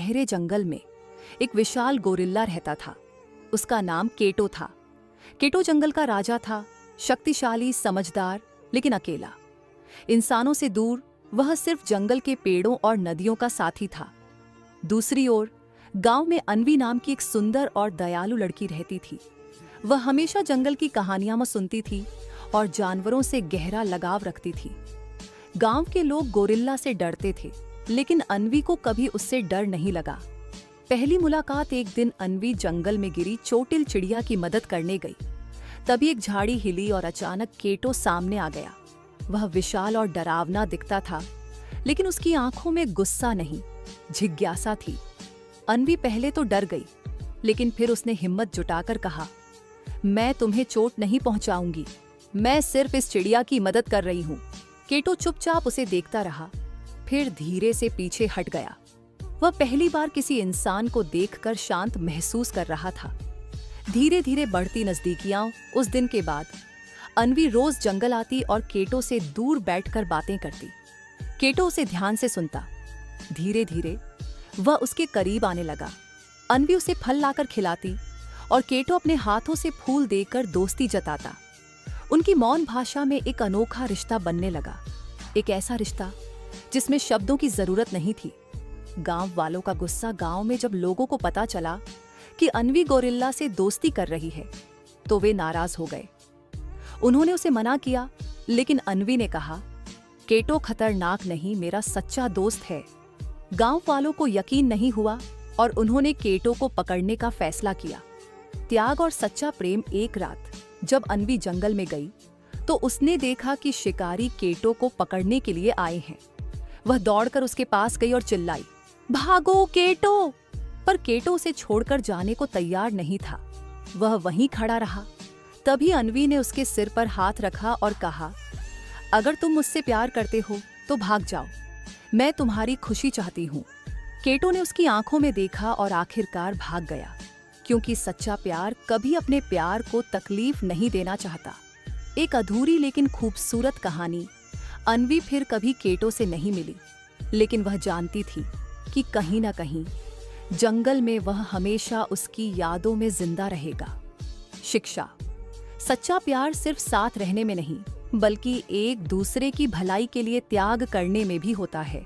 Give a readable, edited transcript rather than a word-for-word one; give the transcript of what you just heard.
गहरे जंगल में एक विशाल गोरिल्ला रहता था। उसका नाम केटो था। केटो जंगल का राजा था, शक्तिशाली, समझदार, लेकिन अकेला। इंसानों से दूर वह सिर्फ जंगल के पेड़ों और नदियों का साथी था। दूसरी ओर गांव में अन्वी नाम की एक सुंदर और दयालु लड़की रहती थी। वह हमेशा जंगल की कहानियां सुनती थी और जानवरों से गहरा लगाव रखती थी। गांव के लोग गोरिल्ला से डरते थे, लेकिन अन्वी को कभी उससे डर नहीं लगा। पहली मुलाकात एक दिन अन्वी जंगल में गिरी चोटिल चिड़िया की मदद करने गई। तभी एक झाड़ी हिली और अचानक केटो सामने आ गया। वह विशाल और डरावना दिखता था, लेकिन उसकी आंखों में गुस्सा नहीं, जिज्ञासा थी। अन्वी पहले तो डर गई, लेकिन फिर उसने हिम्मत जुटाकर कहा, मैं तुम्हें चोट नहीं पहुंचाऊंगी, मैं सिर्फ इस चिड़िया की मदद कर रही हूं। केटो चुपचाप उसे देखता रहा, फिर धीरे से पीछे हट गया। वह पहली बार किसी इंसान को देखकर शांत महसूस कर रहा था। धीरे धीरे बढ़ती नजदीकियां। उस दिन के बाद अन्वी रोज जंगल आती और केटो से दूर बैठकर बातें करती। केटो उसे ध्यान से सुनता। धीरे धीरे वह उसके करीब आने लगा। अन्वी उसे फल लाकर खिलाती और केटो अपने हाथों से फूल देकर दोस्ती जताता। उनकी मौन भाषा में एक अनोखा रिश्ता बनने लगा, एक ऐसा रिश्ता जिसमें शब्दों की जरूरत नहीं थी। गांव वालों का गुस्सा गांव में जब लोगों को पता चला कि अन्वी गोरिल्ला से दोस्ती कर रही है, तो वे नाराज हो गए। उन्होंने उसे मना किया, लेकिन अन्वी ने कहा, केटो खतरनाक नहीं, मेरा सच्चा दोस्त है। गांव वालों को यकीन नहीं हुआ और उन्होंने केटो को पकड़ने का फैसला किया। त्याग और सच्चा प्रेम। एक रात जब अन्वी जंगल में गई, तो उसने देखा कि शिकारी केटो को पकड़ने के लिए आए हैं। वह दौड़कर उसके पास गई और चिल्लाई, भागो केटो! पर केटो उसे छोड़कर जाने को तैयार नहीं था। वह वहीं खड़ा रहा। तभी अन्वी ने उसके सिर पर हाथ रखा और कहा, अगर तुम मुझसे प्यार करते हो तो भाग जाओ, मैं तुम्हारी खुशी चाहती हूँ। केटो ने उसकी आंखों में देखा और आखिरकार भाग गया, क्योंकि सच्चा प्यार कभी अपने प्यार को तकलीफ नहीं देना चाहता। एक अधूरी लेकिन खूबसूरत कहानी। अन्वी फिर कभी केटो से नहीं मिली, लेकिन वह जानती थी कि कहीं ना कहीं जंगल में वह हमेशा उसकी यादों में जिंदा रहेगा। शिक्षा। सच्चा प्यार सिर्फ साथ रहने में नहीं, बल्कि एक दूसरे की भलाई के लिए त्याग करने में भी होता है।